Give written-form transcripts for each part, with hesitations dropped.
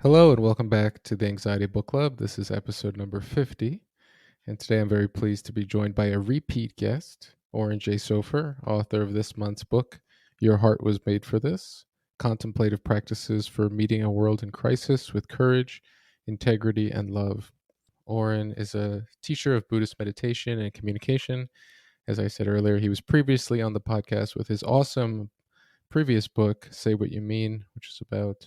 Hello and welcome back to the Anxiety Book Club. This is episode number 50, and today I'm very pleased to be joined by a repeat guest, Oren Jay Sofer, author of this month's book, Your Heart Was Made for This: Contemplative Practices for Meeting a World in Crisis with Courage, Integrity, and Love. Oren is a teacher of Buddhist meditation and communication. As I said earlier, he was previously on the podcast with his awesome previous book, Say What You Mean, which is about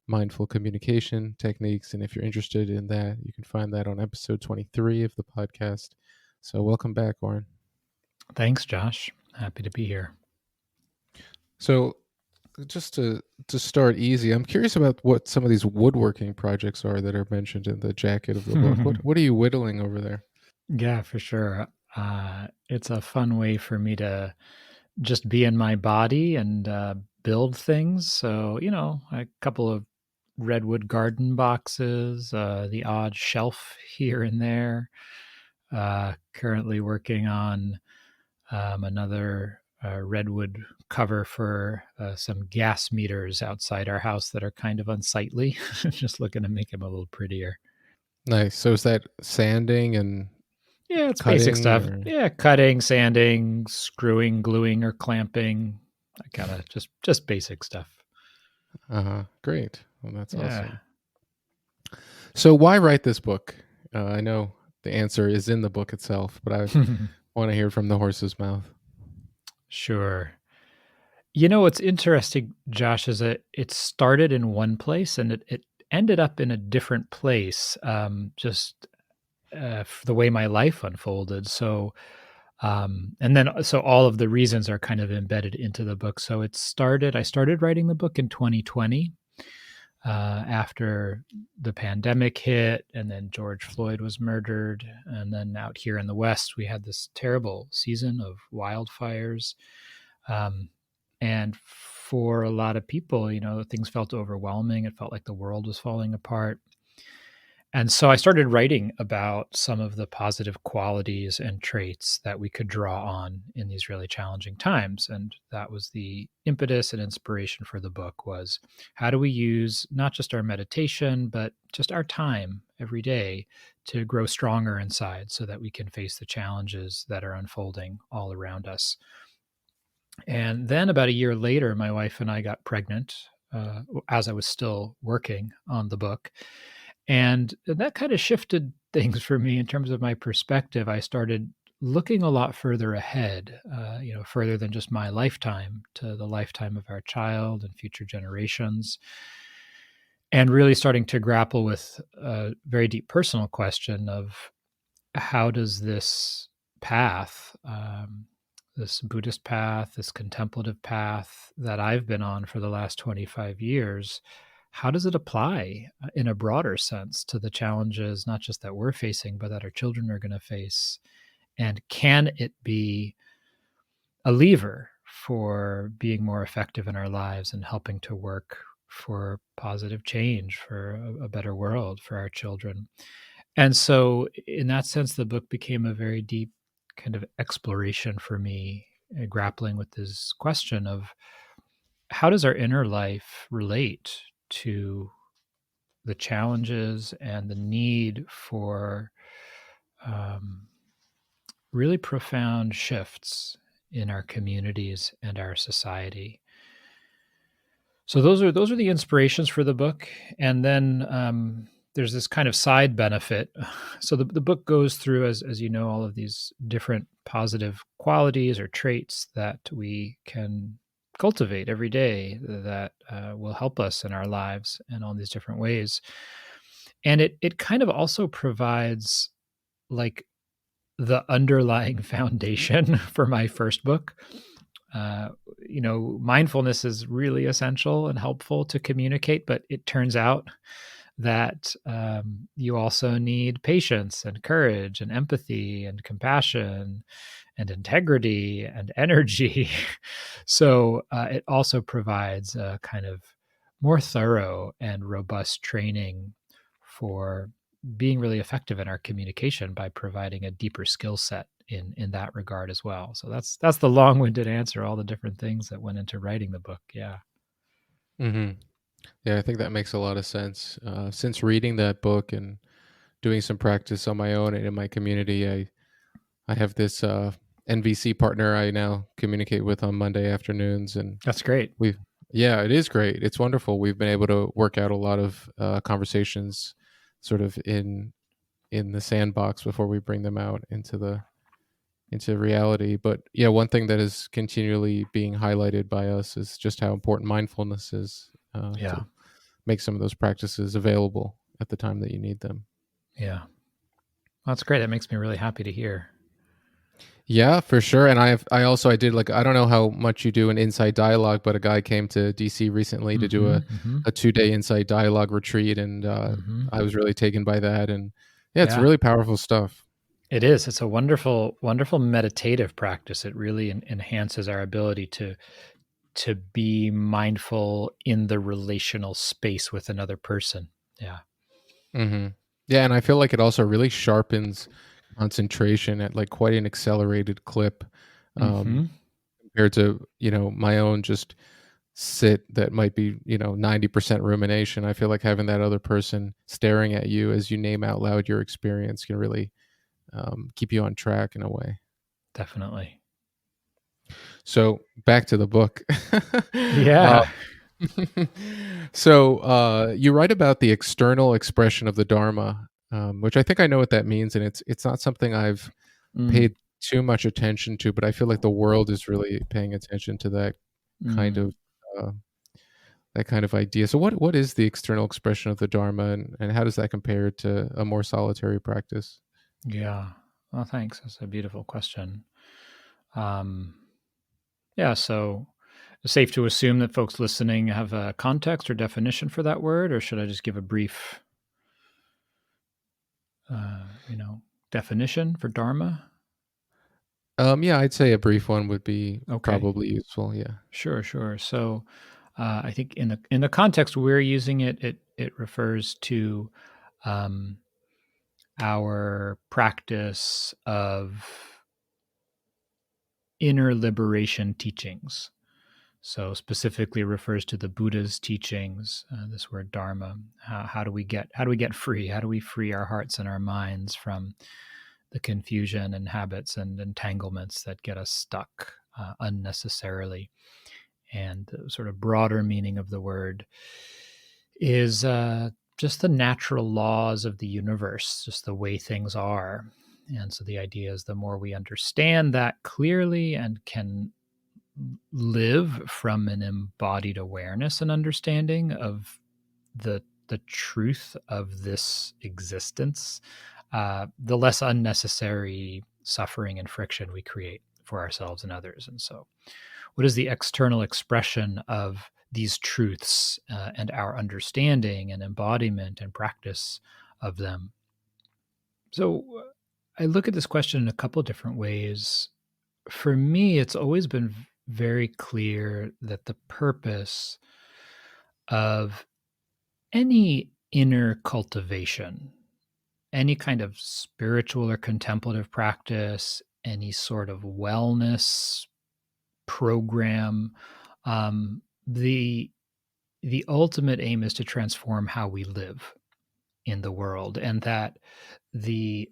mindful communication techniques. And if you're interested in that, you can find that on episode 23 of the podcast. So welcome back, Oren. Thanks, Josh. Happy to be here. So just to start easy, I'm curious about what some of these woodworking projects are that are mentioned in the jacket of the book. What are you whittling over there? Yeah, for sure. It's a fun way for me to just be in my body and build things. So, a couple of redwood garden boxes, the odd shelf here and there. Currently working on another redwood cover for some gas meters outside our house that are kind of unsightly. Just looking to make them a little prettier. Nice. So is that sanding and yeah, it's basic stuff. Or? Yeah, cutting, sanding, screwing, gluing, or clamping. I kind of just basic stuff. Great. Well, that's awesome. So why write this book? I know the answer is in the book itself, but I want to hear from the horse's mouth. Sure. What's interesting, Josh, is that it started in one place and it ended up in a different place, just the way my life unfolded. So, so all of the reasons are kind of embedded into the book. So I started writing the book in 2020, after the pandemic hit, and then George Floyd was murdered. And then out here in the West, we had this terrible season of wildfires. And for a lot of people, things felt overwhelming. It felt like the world was falling apart. And so I started writing about some of the positive qualities and traits that we could draw on in these really challenging times. And that was the impetus and inspiration for the book, was how do we use not just our meditation, but just our time every day to grow stronger inside so that we can face the challenges that are unfolding all around us. And then about a year later, my wife and I got pregnant as I was still working on the book. And that kind of shifted things for me in terms of my perspective. I started looking a lot further ahead, further than just my lifetime, to the lifetime of our child and future generations. And really starting to grapple with a very deep personal question of how does this path, this Buddhist path, this contemplative path that I've been on for the last 25 years, how does it apply in a broader sense to the challenges, not just that we're facing, but that our children are going to face? And can it be a lever for being more effective in our lives and helping to work for positive change, for a better world for our children? And so in that sense, the book became a very deep kind of exploration for me, grappling with this question of how does our inner life relate to the challenges and the need for really profound shifts in our communities and our society. So those are the inspirations for the book. And then there's this kind of side benefit. So the book goes through, as you know, all of these different positive qualities or traits that we can cultivate every day that will help us in our lives in all these different ways. And it kind of also provides like the underlying foundation for my first book. Mindfulness is really essential and helpful to communicate, but it turns out that you also need patience and courage and empathy and compassion and integrity and energy. So it also provides a kind of more thorough and robust training for being really effective in our communication by providing a deeper skill set in that regard as well. So that's the long-winded answer, all the different things that went into writing the book. Yeah. Hmm. Yeah, I think that makes a lot of sense. Since reading that book and doing some practice on my own and in my community, I have this NVC partner I now communicate with on Monday afternoons, and That's great. we've yeah, it is great. It's wonderful. We've been able to work out a lot of conversations, sort of in the sandbox before we bring them out into reality. But yeah, one thing that is continually being highlighted by us is just how important mindfulness is, Yeah. to make some of those practices available at the time that you need them. Yeah. That's great. That makes me really happy to hear. Yeah, for sure. And I did, like, I don't know how much you do an insight dialogue, but a guy came to DC recently to do Mm-hmm. Mm-hmm. a 2 day insight dialogue retreat, and Mm-hmm. I was really taken by that. And yeah, it's Yeah. really powerful stuff. It is. It's a wonderful, wonderful meditative practice. It really enhances our ability to be mindful in the relational space with another person. Yeah. Hmm. Yeah, and I feel like it also really sharpens concentration at like quite an accelerated clip, Mm-hmm. um, compared to my own just sit that might be 90% rumination. I feel like having that other person staring at you as you name out loud your experience can really keep you on track in a way. Definitely. So back to the book. uh, Yeah. so you write about the external expression of the Dharma, which I think I know what that means, and it's not something I've Mm, paid too much attention to, but I feel like the world is really paying attention to kind mm, of uh, that kind of idea. So what is the external expression of the Dharma, and how does that compare to a more solitary practice? yeah. Well, thanks. That's a beautiful question. Um, yeah. So, it's safe to assume that folks listening have a context or definition for that word, or should I just give a brief, uh, you know, definition for dharma? Yeah, I'd say a brief one would be Okay. probably useful. Yeah. Sure. Sure. So, I think in the context we're using it, it refers to um, our practice of inner liberation teachings. So specifically refers to the Buddha's teachings. This word dharma. How do we get free? How do we free our hearts and our minds from the confusion and habits and entanglements that get us stuck unnecessarily? And the sort of broader meaning of the word is just the natural laws of the universe, just the way things are. And so the idea is the more we understand that clearly and can live from an embodied awareness and understanding of the truth of this existence, the less unnecessary suffering and friction we create for ourselves and others. And so, what is the external expression of these truths and our understanding and embodiment and practice of them? So, I look at this question in a couple different ways. For me, it's always been very clear that the purpose of any inner cultivation, any kind of spiritual or contemplative practice, any sort of wellness program, the ultimate aim is to transform how we live in the world, and that the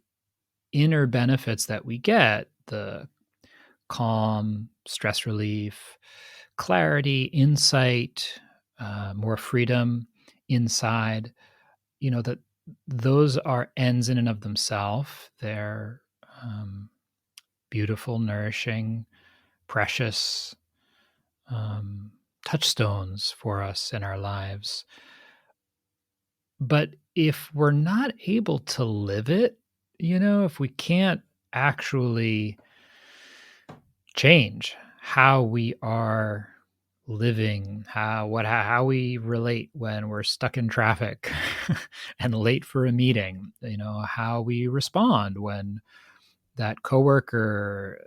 inner benefits that we get, the calm, stress relief, clarity, insight, more freedom inside, that those are ends in and of themselves. They're um, beautiful, nourishing, precious um, touchstones for us in our lives. But if we're not able to live it, if we can't actually change how we are living, how we relate when we're stuck in traffic and late for a meeting, how we respond when that coworker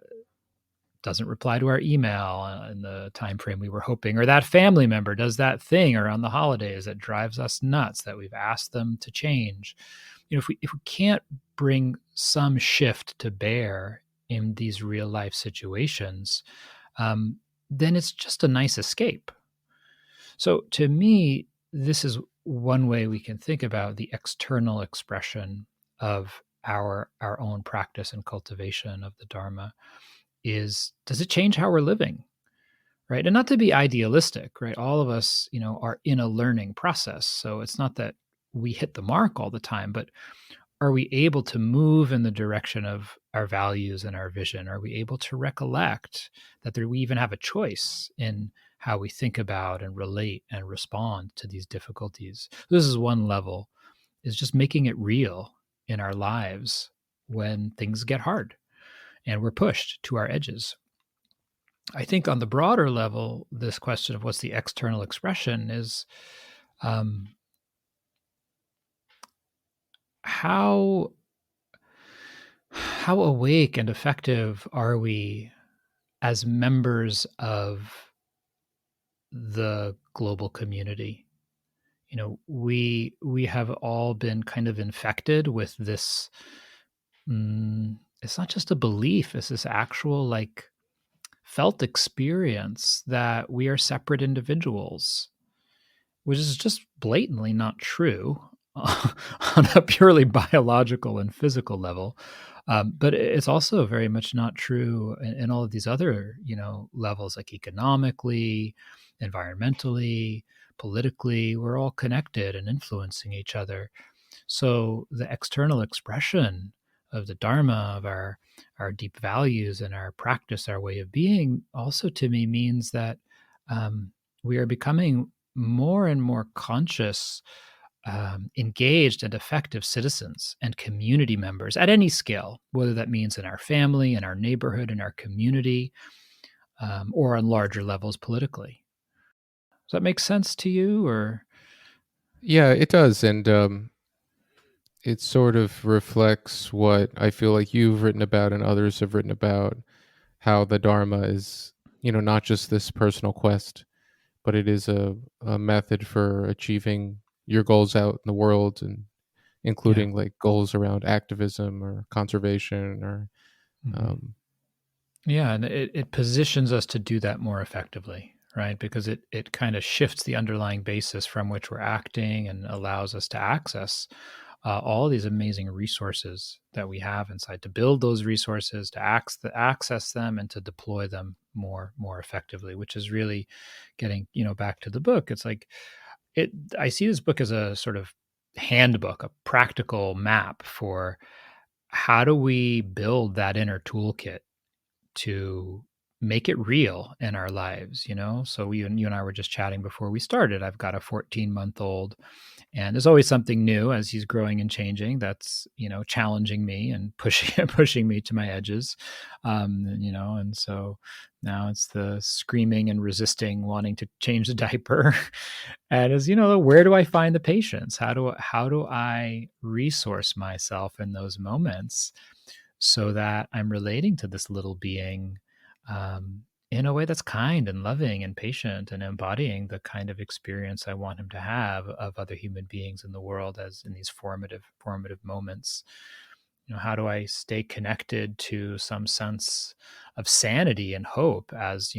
doesn't reply to our email in the time frame we were hoping, or that family member does that thing around the holidays that drives us nuts that we've asked them to change. If we can't bring some shift to bear in these real life situations, um, then it's just a nice escape. So to me, this is one way we can think about the external expression of our own practice and cultivation of the Dharma is, does it change how we're living? Right. And not to be idealistic, right? All of us, are in a learning process. So it's not that we hit the mark all the time, but are we able to move in the direction of our values and our vision? Are we able to recollect that we even have a choice in how we think about and relate and respond to these difficulties? This is one level, is just making it real in our lives when things get hard and we're pushed to our edges. I think on the broader level, this question of what's the external expression is, how awake and effective are we as members of the global community? We have all been kind of infected with this. It's not just a belief; it's this actual felt experience that we are separate individuals, which is just blatantly not true on a purely biological and physical level. But it's also very much not true in all of these other, levels, like economically, environmentally, politically. We're all connected and influencing each other. So the external expression of the Dharma, of our deep values and our practice, our way of being, also to me means that we are becoming more and more conscious, engaged and effective citizens and community members at any scale, whether that means in our family, in our neighborhood, in our community, or on larger levels politically. Does that make sense to you? Or Yeah, it does. And it sort of reflects what I feel like you've written about and others have written about, how the Dharma is, not just this personal quest, but it is a method for achieving your goals out in the world, and yeah, including like goals around activism or conservation or hmm um, yeah, and it positions us to do that more effectively, right? Because it kind of shifts the underlying basis from which we're acting and allows us to access all these amazing resources that we have inside, to build those resources, to access them, and to deploy them more effectively. Which is really getting back to the book. It's like it. I see this book as a sort of handbook, a practical map for how do we build that inner toolkit to make it real in our lives. So you and I were just chatting before we started. I've got a 14-month-old, and there's always something new as he's growing and changing that's challenging me and pushing pushing me to my edges. And so now it's the screaming and resisting wanting to change the diaper. And as where do I find the patience? How do I resource myself in those moments so that I'm relating to this little being, in a way that's kind and loving and patient, and embodying the kind of experience I want him to have of other human beings in the world, as in these formative moments. How do I stay connected to some sense of sanity and hope as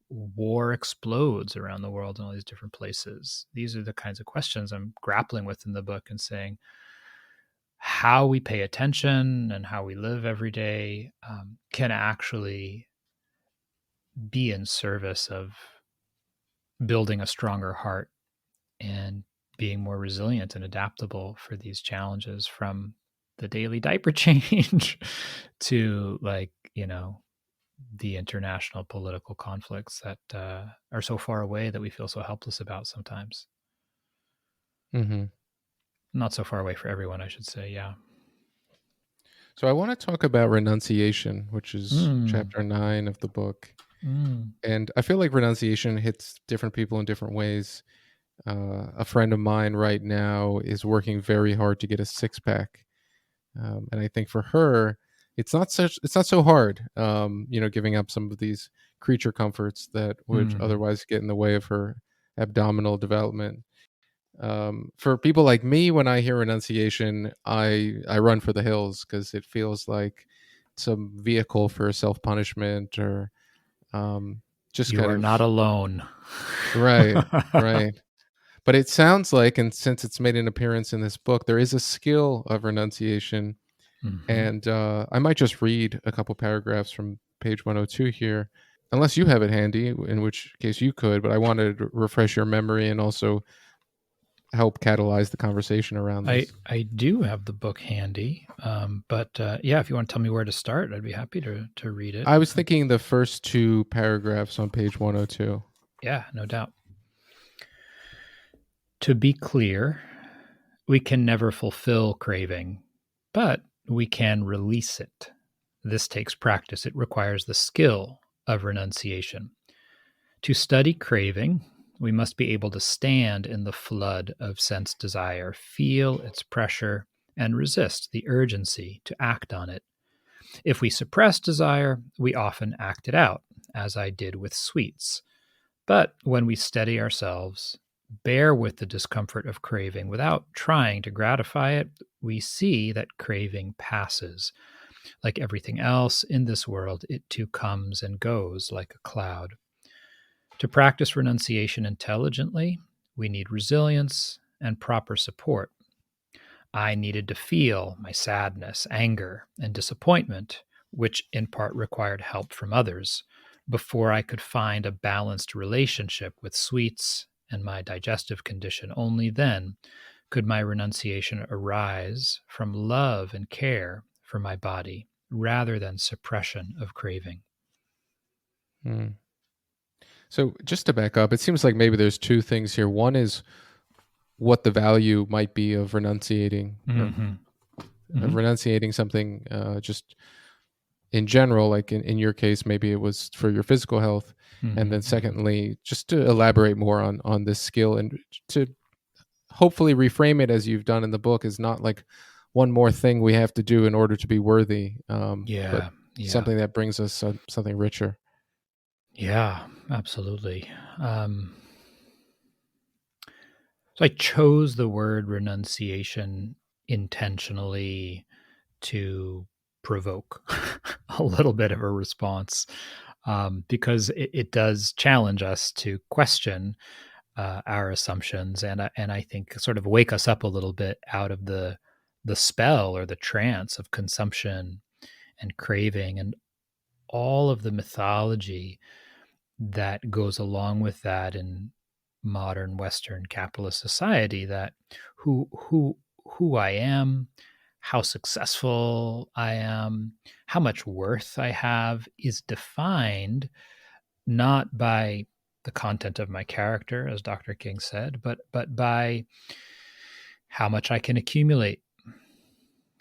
war explodes around the world in all these different places? These are the kinds of questions I'm grappling with in the book, and saying how we pay attention and how we live every day can actually be in service of building a stronger heart and being more resilient and adaptable for these challenges, from the daily diaper change to the international political conflicts that are so far away that we feel so helpless about sometimes. mhm. Not so far away for everyone, I should say. Yeah. So I want to talk about renunciation, which is Mm, chapter 9 of the book. mm, And I feel like renunciation hits different people in different ways. A friend of mine right now is working very hard to get a six pack. And I think for her, it's not so hard, giving up some of these creature comforts that would Mm. otherwise get in the way of her abdominal development. For people like me, when I hear renunciation, I run for the hills because it feels like some vehicle for self punishment, or just You kind are of not alone. right, right. But it sounds like, and since it's made an appearance in this book, there is a skill of renunciation. Mhm. And I might just read a couple paragraphs from page 102 here, unless you have it handy, in which case you could. But I wanted to refresh your memory and also help catalyze the conversation around this. I do have the book handy, but yeah, if you want to tell me where to start, I'd be happy to read it. I was thinking the first two paragraphs on page 102. Yeah, no doubt. To be clear, we can never fulfill craving, but we can release it. This takes practice. It requires the skill of renunciation. To study craving, we must be able to stand in the flood of sense desire, feel its pressure, and resist the urgency to act on it. If we suppress desire, we often act it out, as I did with sweets. But when we steady ourselves, bear with the discomfort of craving without trying to gratify it, we see that craving passes. Like everything else in this world, it too comes and goes like a cloud. To practice renunciation intelligently, we need resilience and proper support. I needed to feel my sadness, anger, and disappointment, which in part required help from others, before I could find a balanced relationship with sweets and my digestive condition. Only then could my renunciation arise from love and care for my body rather than suppression of craving. Hmm. So just to back up, it seems like maybe there's two things here. One is what the value might be of renunciating, or Mm-hmm. of Mm-hmm. renunciating something, just in general, like in your case, maybe it was for your physical health. And then Mm-hmm. secondly, just to elaborate more on this skill, and to hopefully reframe it as you've done in the book, is not like one more thing we have to do in order to be worthy, but Yeah. Yeah. something that brings us something richer. Yeah, absolutely. Um, so I chose the word renunciation intentionally to provoke a little bit of a response, because it does challenge us to question our assumptions, and I think sort of wake us up a little bit out of the spell or the trance of consumption and craving and all of the mythology that goes along with that in modern Western capitalist society, that who I am, how successful I am, how much worth I have is defined not by the content of my character, as Dr. King said, but by how much I can accumulate,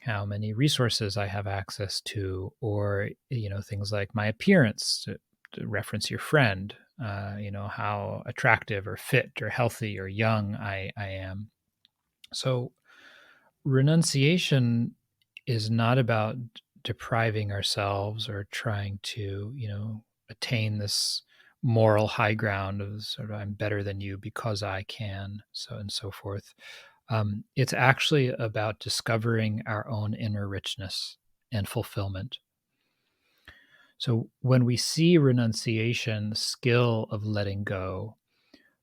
how many resources I have access to, or things like my appearance, to reference your friend, how attractive or fit or healthy or young I am. So renunciation is not about depriving ourselves or trying to attain this moral high ground of sort of I'm better than you because I can, so and so forth. It's actually about discovering our own inner richness and fulfillment. So when we see renunciation, the skill of letting go,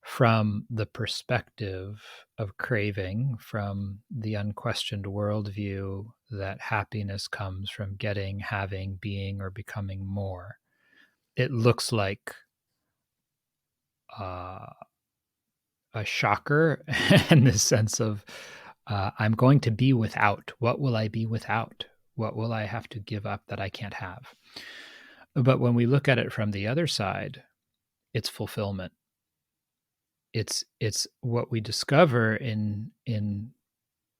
from the perspective of craving, from the unquestioned worldview that happiness comes from getting, having, being, or becoming more, it looks like uh, a shocker in the sense of I'm going to be without. What will I be without? What will I have to give up that I can't have? But when we look at it from the other side, it's fulfillment. It's what we discover in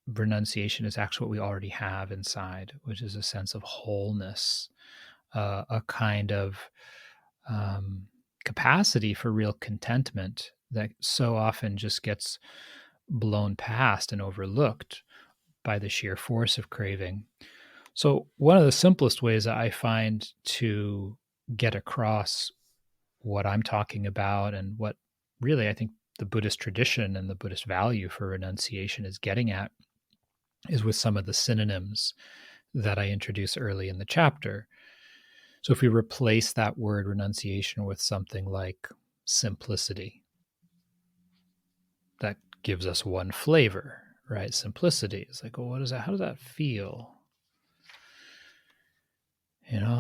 renunciation is actually what we already have inside, which is a sense of wholeness, a kind of um, capacity for real contentment that so often just gets blown past and overlooked by the sheer force of craving. So, one of the simplest ways that I find to get across what I'm talking about and what really I think the Buddhist tradition and the Buddhist value for renunciation is getting at is with some of the synonyms that I introduce early in the chapter. So, if we replace that word renunciation with something like simplicity, that gives us one flavor, right? Simplicity is like, well, what is that? How does that feel?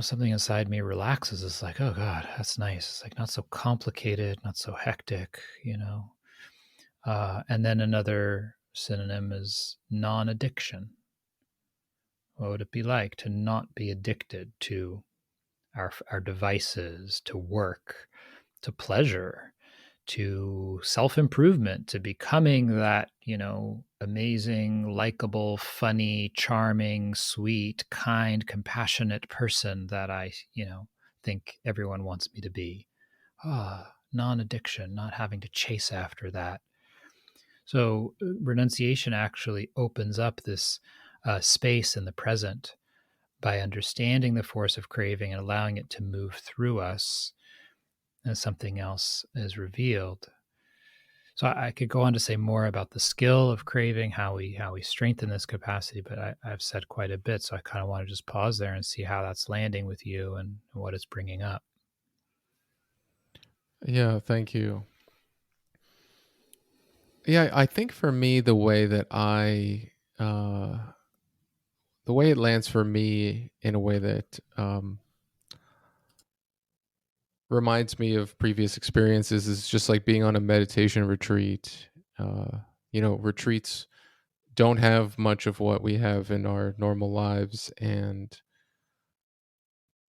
Something inside me relaxes. It's like, oh God, that's nice. It's like not so complicated, not so hectic. And then another synonym is non addiction. What would it be like to not be addicted to our devices, to work, to pleasure, to self improvement, to becoming that, amazing, likable, funny, charming, sweet, kind, compassionate person that I, think everyone wants me to be. Non addiction, not having to chase after that. So, renunciation actually opens up this space in the present by understanding the force of craving and allowing it to move through us as something else is revealed. So I could go on to say more about the skill of craving, how we strengthen this capacity, but I've said quite a bit, so I kind of want to just pause there and see how that's landing with you and what it's bringing up. Yeah, thank you. Yeah, I think for me, the way it lands for me in a way that reminds me of previous experiences is just like being on a meditation retreat. Retreats don't have much of what we have in our normal lives, and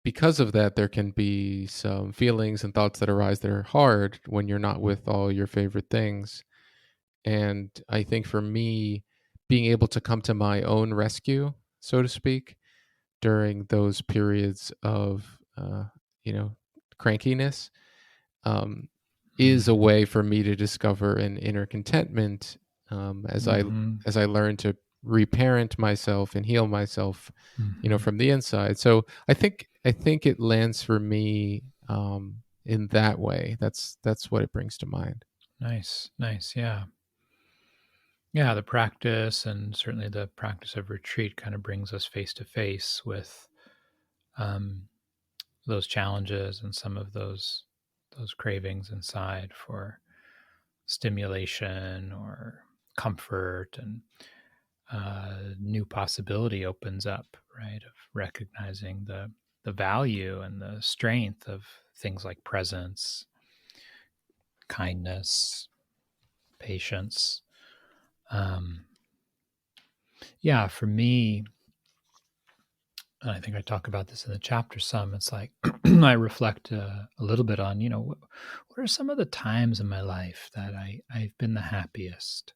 because of that, there can be some feelings and thoughts that arise that are hard when you're not with all your favorite things. And I think for me, being able to come to my own rescue, so to speak, during those periods of, crankiness, um, is a Mm-hmm. way for me to discover an inner contentment, as I Mm-hmm. learn to reparent myself and heal myself, Mm-hmm. from the inside. So I think it lands for me, in that way. That's what it brings to mind. Nice, nice, yeah. Yeah, the practice and certainly the practice of retreat kind of brings us face to face with um, those challenges and some of those cravings inside for stimulation or comfort, and new possibility opens up, right? Of recognizing the value and the strength of things like presence, kindness, patience. Um, yeah, for me, and I think I talk about this in the chapter some. It's like I reflect a little bit on, what are some of the times in my life that I've been the happiest.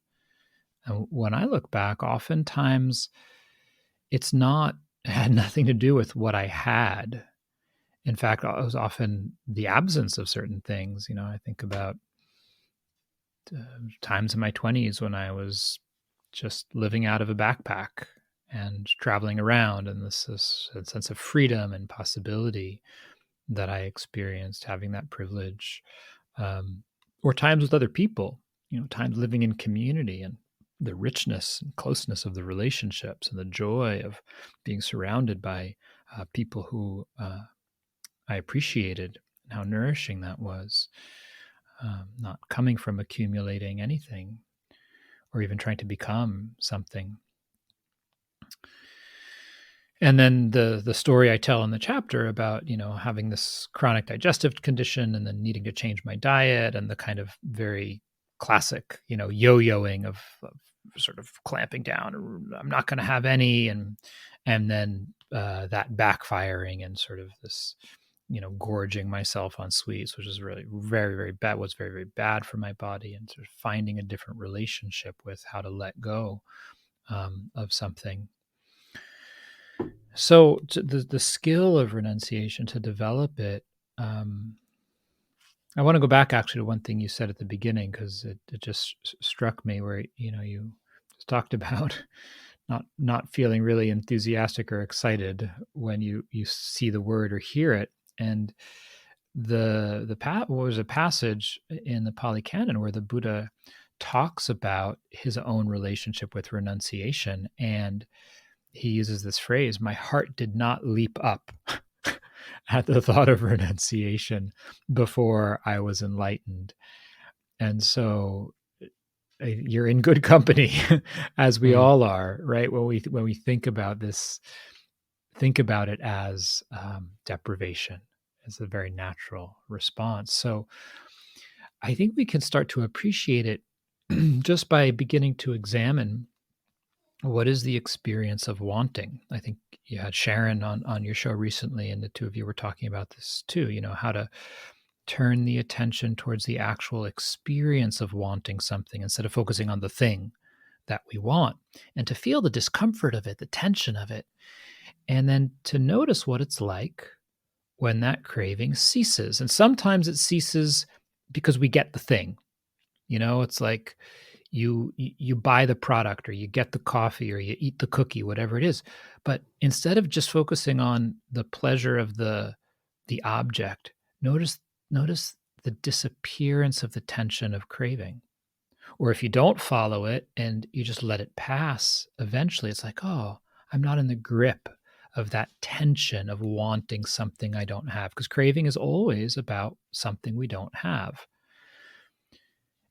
And when I look back, oftentimes it's not it had nothing to do with what I had. In fact, it was often the absence of certain things. I think about uh, times in my 20s when I was just living out of a backpack and traveling around, and this sense of freedom and possibility that I experienced, having that privilege, or times with other people, times living in community and the richness and closeness of the relationships and the joy of being surrounded by people who I appreciated and how nourishing that was. Not coming from accumulating anything or even trying to become something. And then the story I tell in the chapter about having this chronic digestive condition and then needing to change my diet, and the kind of very classic yo-yoing of sort of clamping down, I'm not going to have any, and then that backfiring and sort of this gorging myself on sweets, which is really very, very bad, was very, very bad for my body, and sort of finding a different relationship with how to let go of something. So the skill of renunciation, to develop it, um, I want to go back actually to one thing you said at the beginning, because it just struck me, where you just talked about not feeling really enthusiastic or excited when you see the word or hear it. And was a passage in the Pali Canon where the Buddha talks about his own relationship with renunciation, and he uses this phrase, "My heart did not leap up at the thought of renunciation before I was enlightened." And so you're in good company, as we Mm. all are, right? When we think about this, think about it as deprivation. It's a very natural response. So I think we can start to appreciate it just by beginning to examine what is the experience of wanting. I think you had Sharon on your show recently, and the two of you were talking about this too. How to turn the attention towards the actual experience of wanting something instead of focusing on the thing that we want, and to feel the discomfort of it, the tension of it, and then to notice what it's like when that craving ceases. And sometimes it ceases because we get the thing. It's like you buy the product, or you get the coffee, or you eat the cookie, whatever it is. But instead of just focusing on the pleasure of the object, notice notice the disappearance of the tension of craving. Or if you don't follow it and you just let it pass, eventually it's like, oh, I'm not in the grip of that tension of wanting something I don't have. Because craving is always about something we don't have.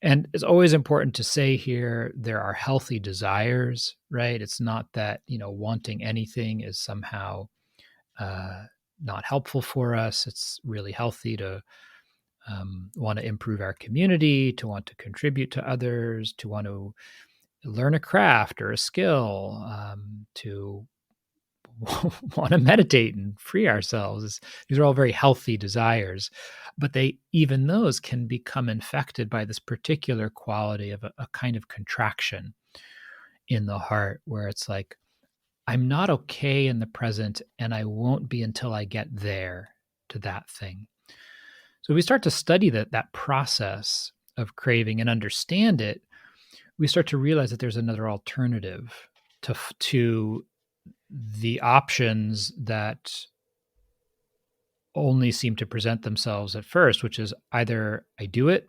And it's always important to say here, there are healthy desires, right? It's not that, wanting anything is somehow uh, not helpful for us. It's really healthy to want to improve our community, to want to contribute to others, to want to learn a craft or a skill, to want to meditate and free ourselves. These are all very healthy desires, but even those can become infected by this particular quality of a kind of contraction in the heart, where it's like, I'm not okay in the present, and I won't be until I get there to that thing. So we start to study that process of craving and understand it, we start to realize that there's another alternative to the options that only seem to present themselves at first, which is either I do it,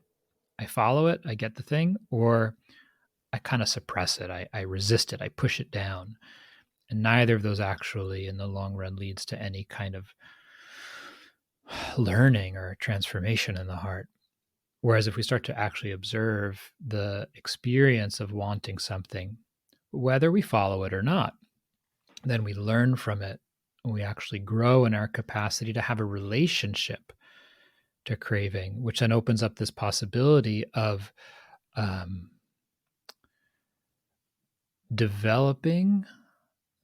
I follow it, I get the thing, or I kind of suppress it, I resist it, I push it down. And neither of those actually, in the long run, leads to any kind of learning or transformation in the heart. Whereas if we start to actually observe the experience of wanting something, whether we follow it or not, then we learn from it. We actually grow in our capacity to have a relationship to craving, which then opens up this possibility of developing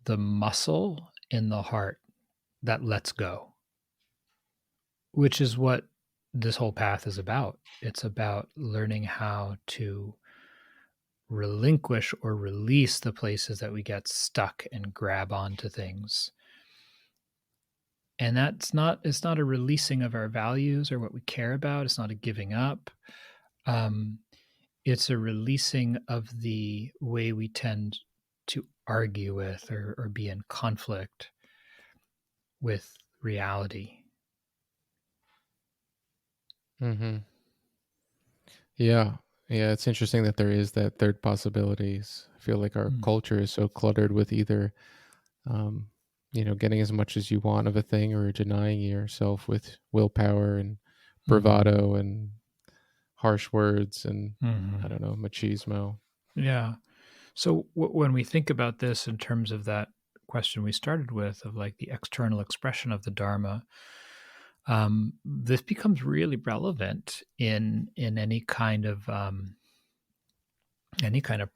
the muscle in the heart that lets go, which is what this whole path is about. It's about learning how to relinquish or release the places that we get stuck and grab onto things. And it's not a releasing of our values or what we care about. It's not a giving up. It's a releasing of the way we tend to argue with or be in conflict with reality. Mm-hmm. Yeah. Yeah. It's interesting that there is that third possibilities. I feel like our Mm. culture is so cluttered with either, um, getting as much as you want of a thing, or denying yourself with willpower and Mm-hmm. bravado and harsh words and, Mm-hmm. I don't know, machismo. Yeah. So when we think about this in terms of that question we started with, of like the external expression of the Dharma, this becomes really relevant in any kind of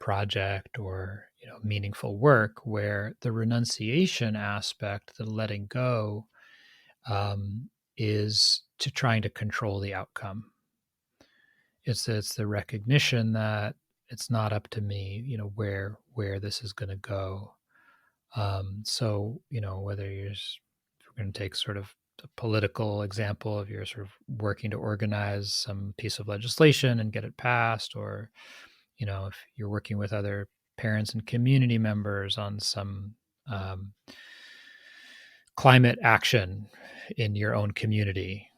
project or meaningful work, where the renunciation aspect, the letting go, is to trying to control the outcome. It's the recognition that it's not up to me, where this is going to go. So whether if we're going to take sort of a political example of you're sort of working to organize some piece of legislation and get it passed, or if you're working with other parents and community members, on some climate action in your own community.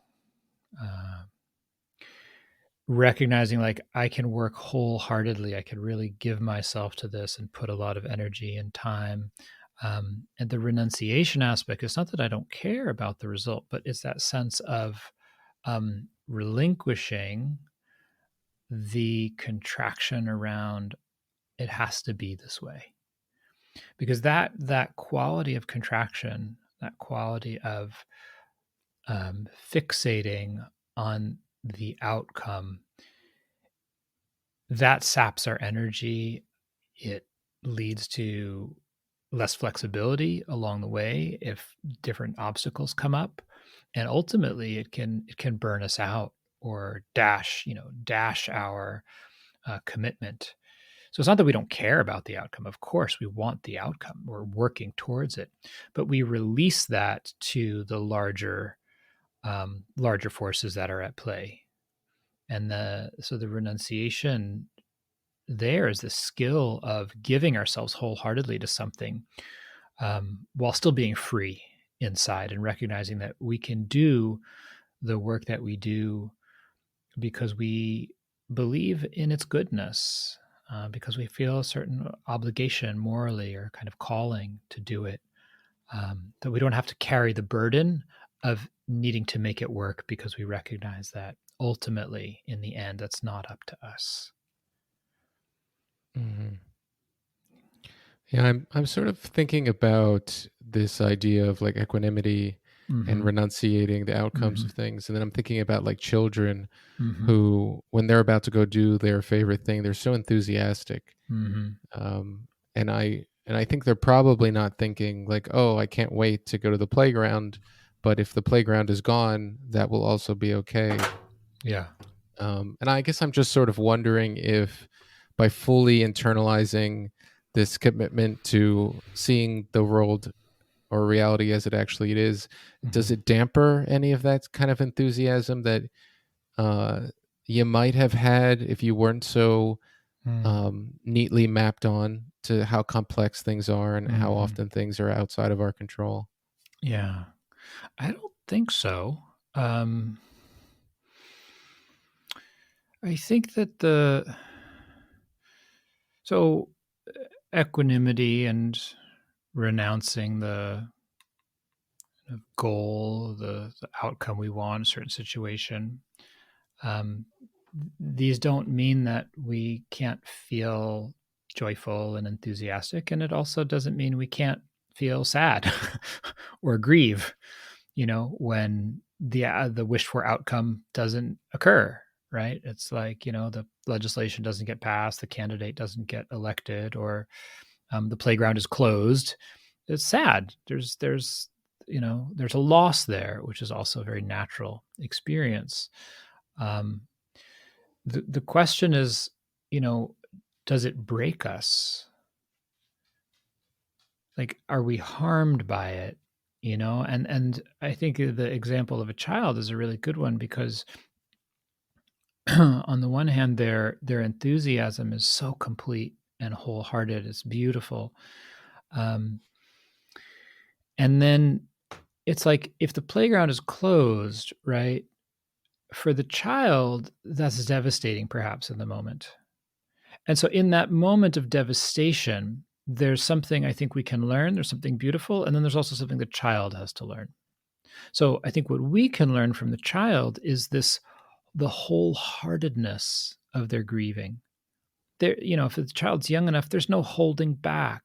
Recognizing like I can work wholeheartedly, I can really give myself to this and put a lot of energy and time. And the renunciation aspect, it's not that I don't care about the result, but it's that sense of relinquishing the contraction around it has to be this way, because that quality of contraction, that quality of fixating on the outcome, that saps our energy. It leads to less flexibility along the way if different obstacles come up, and ultimately it can burn us out or dash our commitment. So it's not that we don't care about the outcome. Of course, we want the outcome. We're working towards it, but we release that to the larger forces that are at play. And so the renunciation there is the skill of giving ourselves wholeheartedly to something, while still being free inside, and recognizing that we can do the work that we do because we believe in its goodness, because we feel a certain obligation morally or kind of calling to do it, that we don't have to carry the burden of needing to make it work, because we recognize that ultimately in the end that's not up to us. Mm-hmm. Yeah, I'm sort of thinking about this idea of like equanimity and Mm-hmm. renunciating the outcomes Mm-hmm. of things. And then I'm thinking about like children Mm-hmm. who, when they're about to go do their favorite thing, they're so enthusiastic. Mm-hmm. And I think they're probably not thinking like, oh, I can't wait to go to the playground. But if the playground is gone, that will also be okay. Yeah. And I guess I'm just sort of wondering if by fully internalizing this commitment to seeing the world or reality as it actually is, does Mm-hmm. it damper any of that kind of enthusiasm that uh, you might have had if you weren't so neatly mapped on to how complex things are and how Mm-hmm. often things are outside of our control? Yeah. I don't think so. Um, I think that so equanimity and renouncing the goal, the outcome we want, a certain situation. Um, these don't mean that we can't feel joyful and enthusiastic, and it also doesn't mean we can't feel sad or grieve, when the wished for outcome doesn't occur. Right? It's like, the legislation doesn't get passed, the candidate doesn't get elected, or the playground is closed. It's sad. There's a loss there, which is also a very natural experience. Um, the question is, you know, does it break us? Like, are we harmed by it? And I think the example of a child is a really good one, because on the one hand, their enthusiasm is so complete and wholehearted. It's beautiful. Um, and then it's like, if the playground is closed, right? For the child, that's devastating, perhaps in the moment. And so, in that moment of devastation, there's something I think we can learn. There's something beautiful. And then there's also something the child has to learn. So, I think what we can learn from the child is the wholeheartedness of their grieving. If the child's young enough, there's no holding back.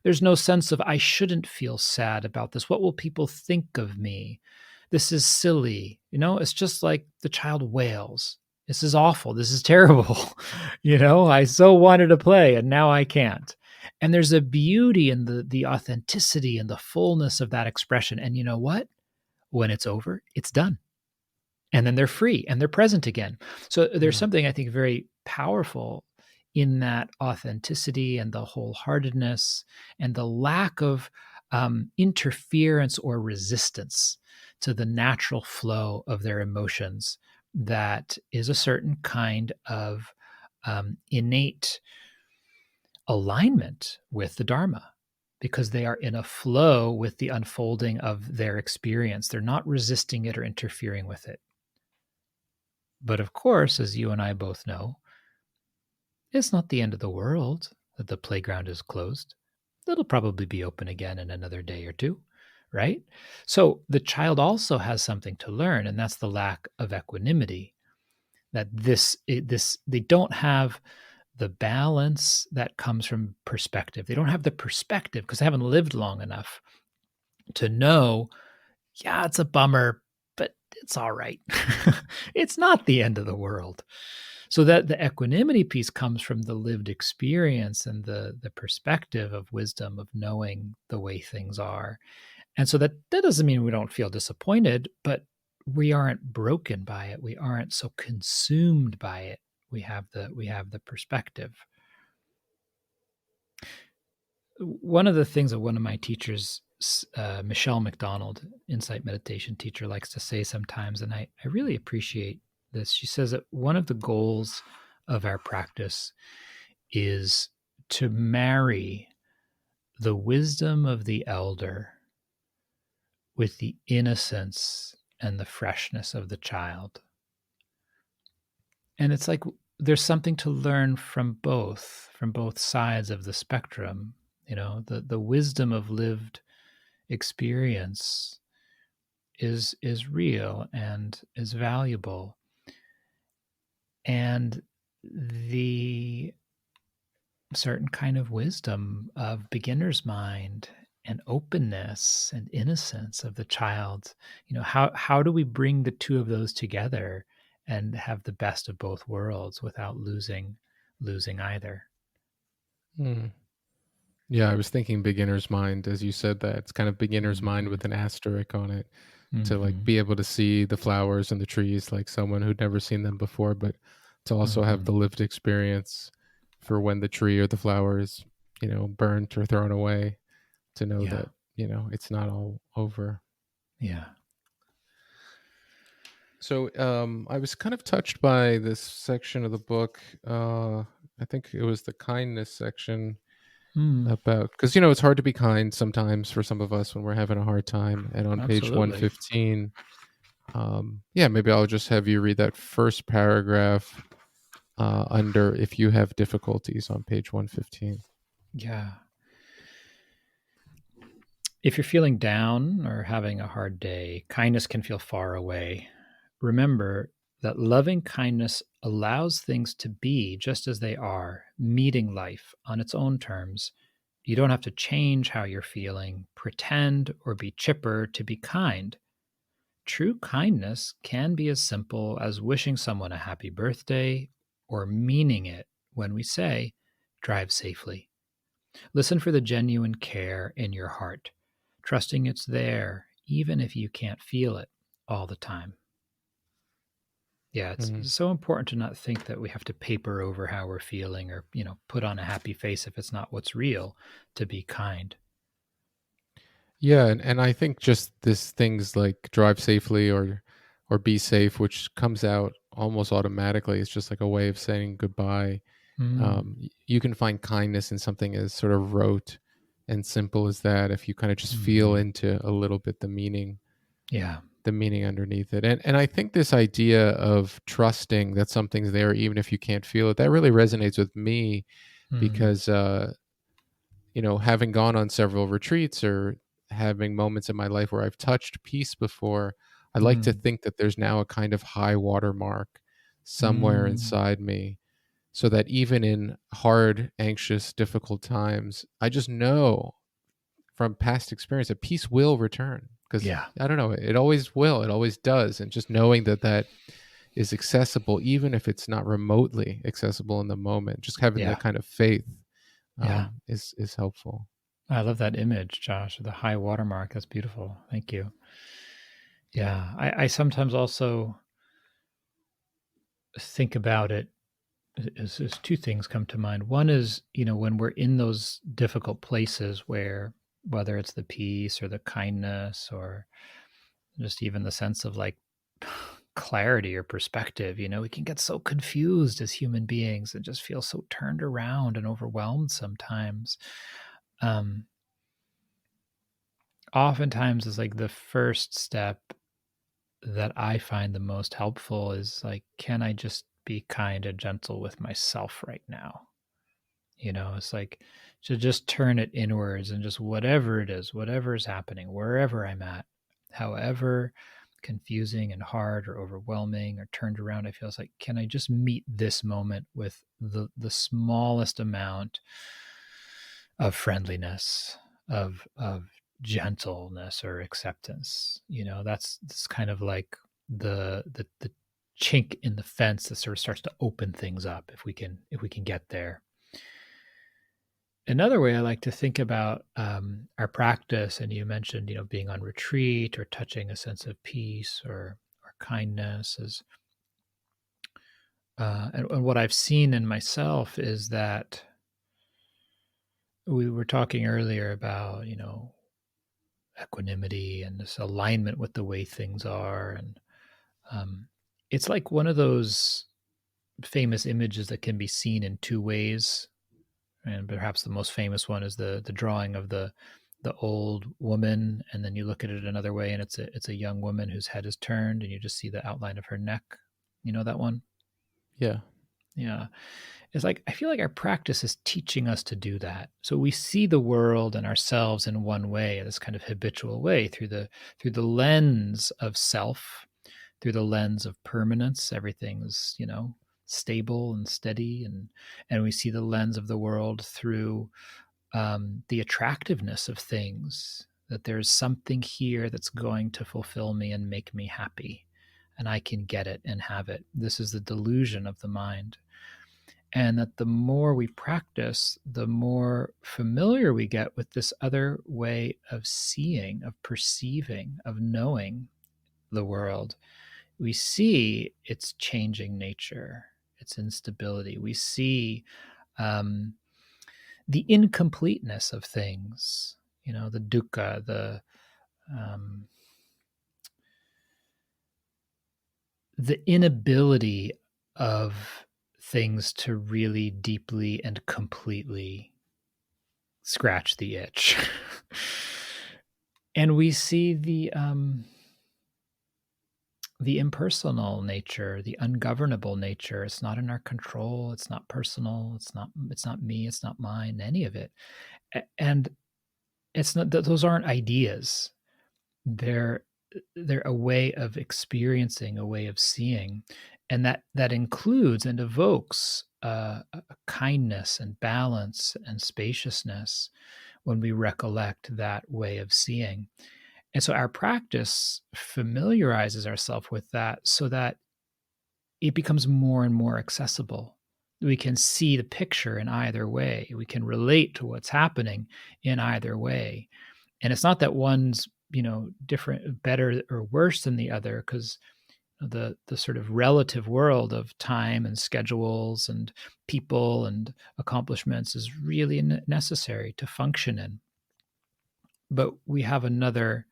There's no sense of, I shouldn't feel sad about this. What will people think of me? This is silly. It's just like the child wails. This is awful. This is terrible. I so wanted to play and now I can't. And there's a beauty in the authenticity and the fullness of that expression. And you know what? When it's over, it's done. And then they're free and they're present again. So there's Mm. something I think very powerful in that authenticity and the wholeheartedness and the lack of interference or resistance to the natural flow of their emotions. That is a certain kind of innate alignment with the Dharma because they are in a flow with the unfolding of their experience. They're not resisting it or interfering with it. But of course, as you and I both know, it's not the end of the world that the playground is closed. It'll probably be open again in another day or two, right? So the child also has something to learn, and that's the lack of equanimity. That they don't have the balance that comes from perspective. They don't have the perspective because they haven't lived long enough to know, yeah, it's a bummer, but it's all right. It's not the end of the world. So that the equanimity piece comes from the lived experience and the perspective of wisdom of knowing the way things are. And so that doesn't mean we don't feel disappointed, but we aren't broken by it. We aren't so consumed by it. We have the perspective. One of the things that one of my teachers, Michelle McDonald, insight meditation teacher, likes to say sometimes, and I really appreciate this. She says that one of the goals of our practice is to marry the wisdom of the elder with the innocence and the freshness of the child. And it's like there's something to learn from both sides of the spectrum. The wisdom of lived experience is real and is valuable, and the certain kind of wisdom of beginner's mind and openness and innocence of the child, how do we bring the two of those together and have the best of both worlds without losing either? Hmm. Yeah, I was thinking beginner's mind as you said that. It's kind of beginner's mind with an asterisk on it, to like Mm-hmm. be able to see the flowers and the trees like someone who'd never seen them before, but to also have Mm-hmm. the lived experience for when the tree or the flower is, burnt or thrown away, to know Yeah. that, it's not all over. Yeah. So I was kind of touched by this section of the book. I think it was the kindness section, Mm, about, because it's hard to be kind sometimes for some of us when we're having a hard time. And on page absolutely. 115, yeah, maybe I'll just have you read that first paragraph, under if you have difficulties, on page 115. Yeah. If you're feeling down or having a hard day, kindness can feel far away. Remember that loving kindness allows things to be just as they are, meeting life on its own terms. You don't have to change how you're feeling, pretend, or be chipper to be kind. True kindness can be as simple as wishing someone a happy birthday or meaning it when we say, drive safely. Listen for the genuine care in your heart, trusting it's there, even if you can't feel it all the time. Yeah, it's Mhm. so important to not think that we have to paper over how we're feeling or, put on a happy face if it's not what's real to be kind. Yeah, and I think just this things like drive safely or be safe, which comes out almost automatically. It's just like a way of saying goodbye. Mm, You can find kindness in something as sort of rote and simple as that, if you kind of just feel mhm. into a little bit Yeah. the meaning underneath it. And I think this idea of trusting that something's there even if you can't feel it, that really resonates with me, Mm, because having gone on several retreats or having moments in my life where I've touched peace before, I like to mm, think that there's now a kind of high water mark somewhere mm. inside me, so that even in hard, anxious, difficult times, I just know from past experience that peace will return, because Yeah. I don't know, it always will, it always does. And just knowing that that is accessible, even if it's not remotely accessible in the moment, just having that Yeah. kind of faith, Yeah. is helpful. I love that image, Josh, of the high watermark. That's beautiful. Thank you. Yeah. I sometimes also think about it as two things come to mind. One is, when we're in those difficult places where, whether it's the peace or the kindness or just even the sense of like clarity or perspective. We can get so confused as human beings and just feel so turned around and overwhelmed sometimes. Um, Oftentimes is like the first step that I find the most helpful is like, can I just be kind and gentle with myself right now? It's like to just turn it inwards and just whatever it is, whatever is happening, wherever I'm at, however confusing and hard or overwhelming or turned around I feel, it's like, can I just meet this moment with the smallest amount of friendliness, of gentleness or acceptance? That's kind of like the chink in the fence that sort of starts to open things up if we can get there. Another way I like to think about our practice, and you mentioned, being on retreat or touching a sense of peace or kindness, is and what I've seen in myself is that we were talking earlier about, equanimity and this alignment with the way things are, and um, it's like one of those famous images that can be seen in two ways. And perhaps the most famous one is the drawing of the old woman, and then you look at it another way, and it's a young woman whose head is turned, and you just see the outline of her neck. You know that one? Yeah. Yeah. It's like I feel like our practice is teaching us to do that. So we see the world and ourselves in one way, this kind of habitual way, through the lens of self, through the lens of permanence. Everything's, stable and steady, and we see the lens of the world through the attractiveness of things, that there's something here that's going to fulfill me and make me happy, and I can get it and have it. This is the delusion of the mind. And that the more we practice, the more familiar we get with this other way of seeing, of perceiving, of knowing the world. We see its changing nature, its instability. We see um, the incompleteness of things, the dukkha, um, the inability of things to really deeply and completely scratch the itch. And we see the impersonal nature, the ungovernable nature. It's not in our control. It's not personal. It's not me. It's not mine. Any of it. And it's not. Those aren't ideas. They're a way of experiencing, a way of seeing, and that includes and evokes a kindness and balance and spaciousness when we recollect that way of seeing. And so our practice familiarizes ourselves with that so that it becomes more and more accessible. We can see the picture in either way. We can relate to what's happening in either way. And it's not that one's, different, better or worse than the other, because the sort of relative world of time and schedules and people and accomplishments is really necessary to function in. But we have another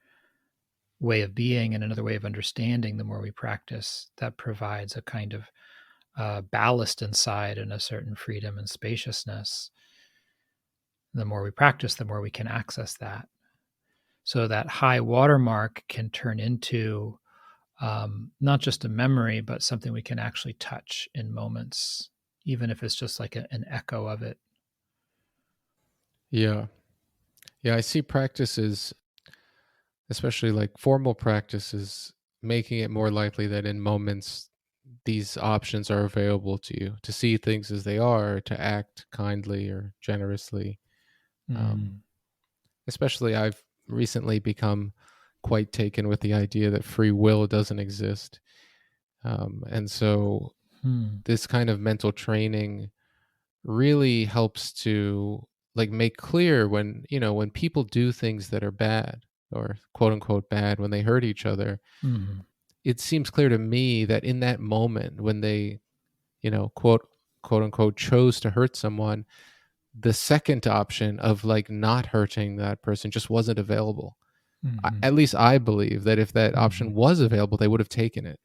way of being and another way of understanding the more we practice that provides a kind of ballast inside and a certain freedom and spaciousness. The more we practice, the more we can access that. So that high watermark can turn into not just a memory, but something we can actually touch in moments, even if it's just like an echo of it. Yeah. Yeah. I see practices, especially like formal practices, making it more likely that in moments these options are available to you to see things as they are, to act kindly or generously. Um, Mm. Especially, I've recently become quite taken with the idea that free will doesn't exist. And so, Hmm. this kind of mental training really helps to like make clear when, when people do things that are bad or quote unquote bad, when they hurt each other. Mm. It seems clear to me that in that moment when they, quote unquote chose to hurt someone, the second option of like not hurting that person just wasn't available. Mm-hmm. At least I believe that if that option Mm-hmm. was available, they would have taken it.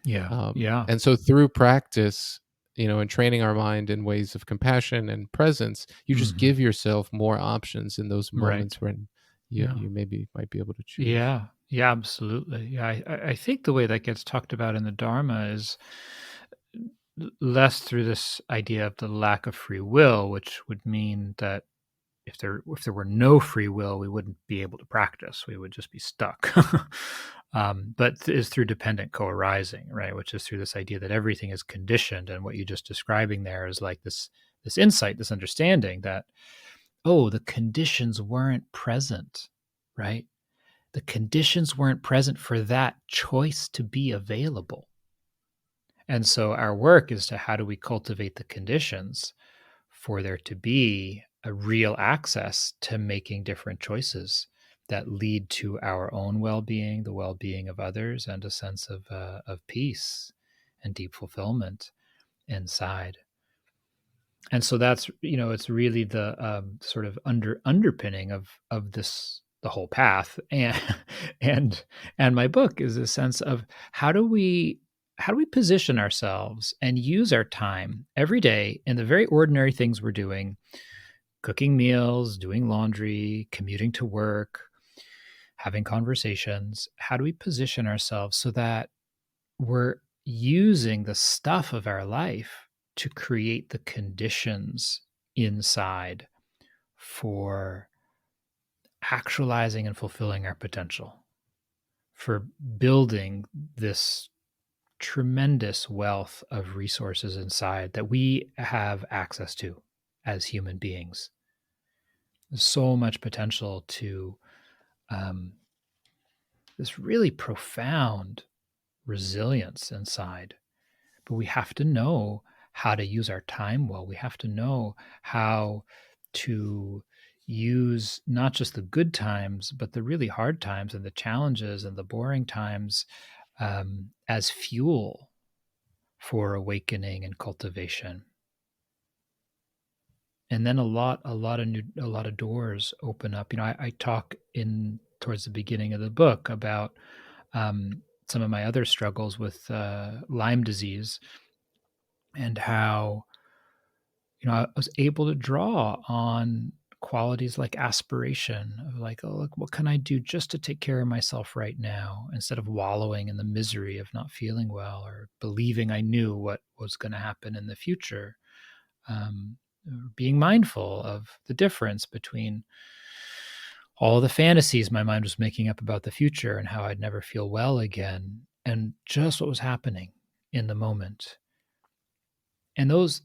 Yeah. Yeah. And so through practice, and training our mind in ways of compassion and presence, you just Hmm. give yourself more options in those Right. moments when you, Yeah. you maybe might be able to choose. Yeah. Yeah. Absolutely. Yeah. I think the way that gets talked about in the Dharma is less through this idea of the lack of free will, which would mean that if there were no free will, we wouldn't be able to practice. We would just be stuck. But is through dependent co-arising, right? Which is through this idea that everything is conditioned, and what you're just describing there is like this insight, this understanding that the conditions weren't present, right? The conditions weren't present for that choice to be available. And so our work is to how do we cultivate the conditions for there to be a real access to making different choices that lead to our own well-being, the well-being of others, and a sense of peace and deep fulfillment inside. And so that's it's really the sort of underpinning of this the whole path and and and my book is a sense of how do we position ourselves and use our time every day in the very ordinary things we're doing, cooking meals, doing laundry, commuting to work, having conversations. How do we position ourselves so that we're using the stuff of our life to create the conditions inside for actualizing and fulfilling our potential, for building this tremendous wealth of resources inside that we have access to as human beings? There's so much potential to um, this really profound resilience inside. But we have to know how to use our time well. We have to know how to use not just the good times, but the really hard times and the challenges and the boring times as fuel for awakening and cultivation. And then a lot of doors open up. I talk in towards the beginning of the book about some of my other struggles with Lyme disease, and how I was able to draw on qualities like aspiration, of like, oh, look, what can I do just to take care of myself right now, instead of wallowing in the misery of not feeling well or believing I knew what was going to happen in the future. Um, Being mindful of the difference between all the fantasies my mind was making up about the future and how I'd never feel well again, and just what was happening in the moment. And those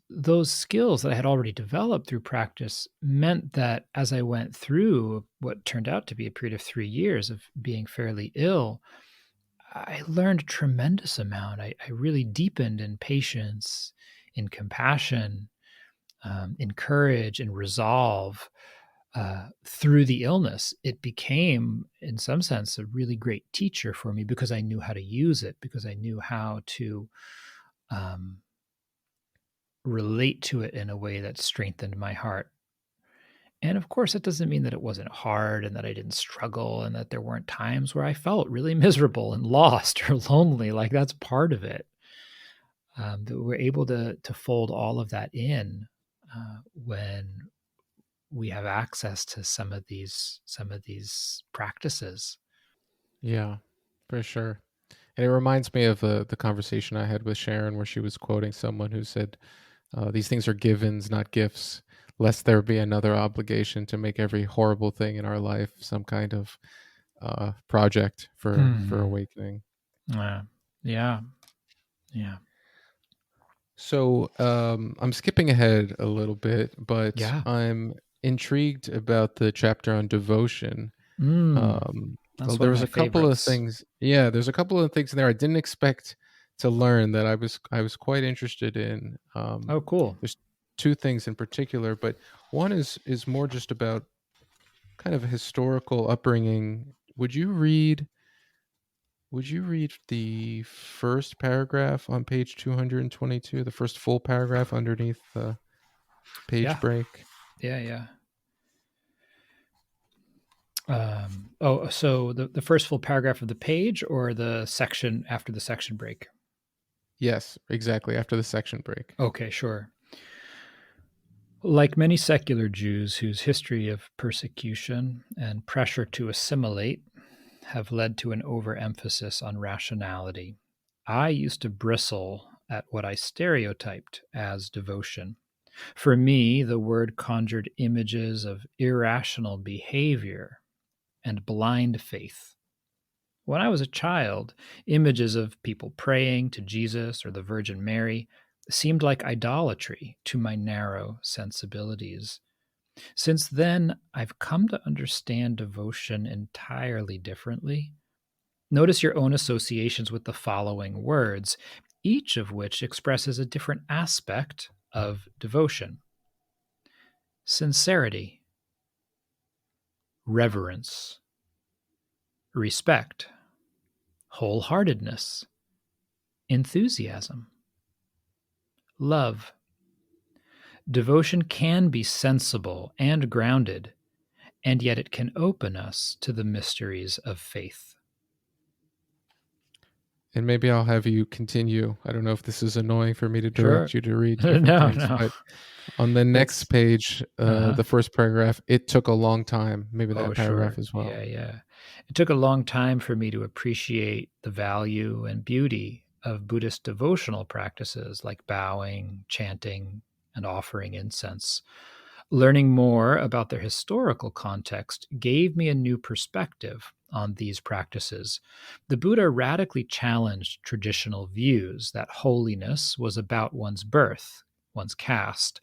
skills that I had already developed through practice meant that as I went through what turned out to be a period of 3 years of being fairly ill, I learned a tremendous amount. I really deepened in patience, in compassion, in courage, in resolve. Through the illness, it became, in some sense, a really great teacher for me, because I knew how to use it, because I knew how to um, relate to it in a way that strengthened my heart. And of course, it doesn't mean that it wasn't hard and that I didn't struggle and that there weren't times where I felt really miserable and lost or lonely. Like, that's part of it. That we're able to fold all of that in when we have access to some of these practices. Yeah, for sure. And it reminds me of the conversation I had with Sharon, where she was quoting someone who said, "These things are givens, not gifts, lest there be another obligation to make every horrible thing in our life some kind of project for Hmm. awakening." Yeah. Yeah. Yeah. So I'm skipping ahead a little bit, but Yeah. I'm intrigued about the chapter on devotion. Mm. Um, That's one there of was my a couple of favorites. things. Yeah, there's a couple of things in there I didn't expect to learn that I was quite interested in. Oh, cool. There's two things in particular, but one is more just about kind of historical upbringing. Would you read the first paragraph on page 222, the first full paragraph underneath the page Yeah. break? Yeah. Yeah. So the first full paragraph of the page, or the section after the section break? Yes, exactly. After the section break. Okay, sure. Like many secular Jews whose history of persecution and pressure to assimilate have led to an overemphasis on rationality, I used to bristle at what I stereotyped as devotion. For me, the word conjured images of irrational behavior and blind faith. When I was a child, images of people praying to Jesus or the Virgin Mary seemed like idolatry to my narrow sensibilities. Since then, I've come to understand devotion entirely differently. Notice your own associations with the following words, each of which expresses a different aspect of devotion: sincerity, reverence, respect, wholeheartedness, enthusiasm, love. Devotion can be sensible and grounded, and yet it can open us to the mysteries of faith. And maybe I'll have you continue. I don't know if this is annoying for me to Sure. direct you to read different No, things, no. but on the next It's page, uh-huh. the first paragraph, it took a long time. Maybe Oh, that paragraph sure. as well. Yeah, yeah. It took a long time for me to appreciate the value and beauty of Buddhist devotional practices like bowing, chanting, and offering incense. Learning more about their historical context gave me a new perspective on these practices. The Buddha radically challenged traditional views that holiness was about one's birth, one's caste,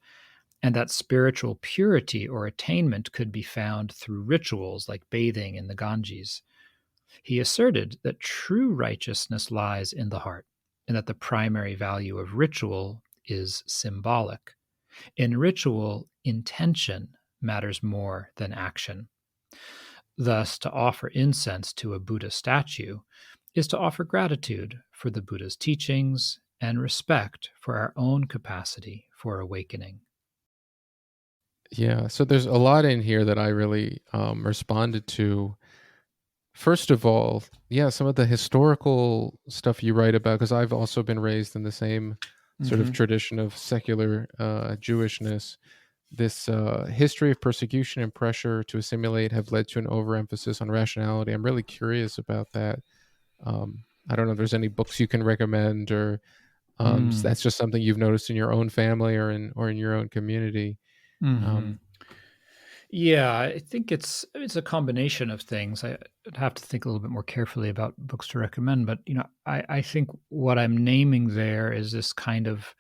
and that spiritual purity or attainment could be found through rituals like bathing in the Ganges. He asserted that true righteousness lies in the heart, and that the primary value of ritual is symbolic. In ritual, intention matters more than action. Thus, to offer incense to a Buddha statue is to offer gratitude for the Buddha's teachings and respect for our own capacity for awakening. Yeah. So there's a lot in here that I really responded to. First of all, yeah, some of the historical stuff you write about, because I've also been raised in the same sort of Mm-hmm. tradition of secular Jewishness. This history of persecution and pressure to assimilate have led to an overemphasis on rationality. I'm really curious about that. I don't know if there's any books you can recommend, or Mm. that's just something you've noticed in your own family or in your own community. Mm-hmm. Um, Yeah, I think it's a combination of things. I'd have to think a little bit more carefully about books to recommend, but I think what I'm naming there is this kind of,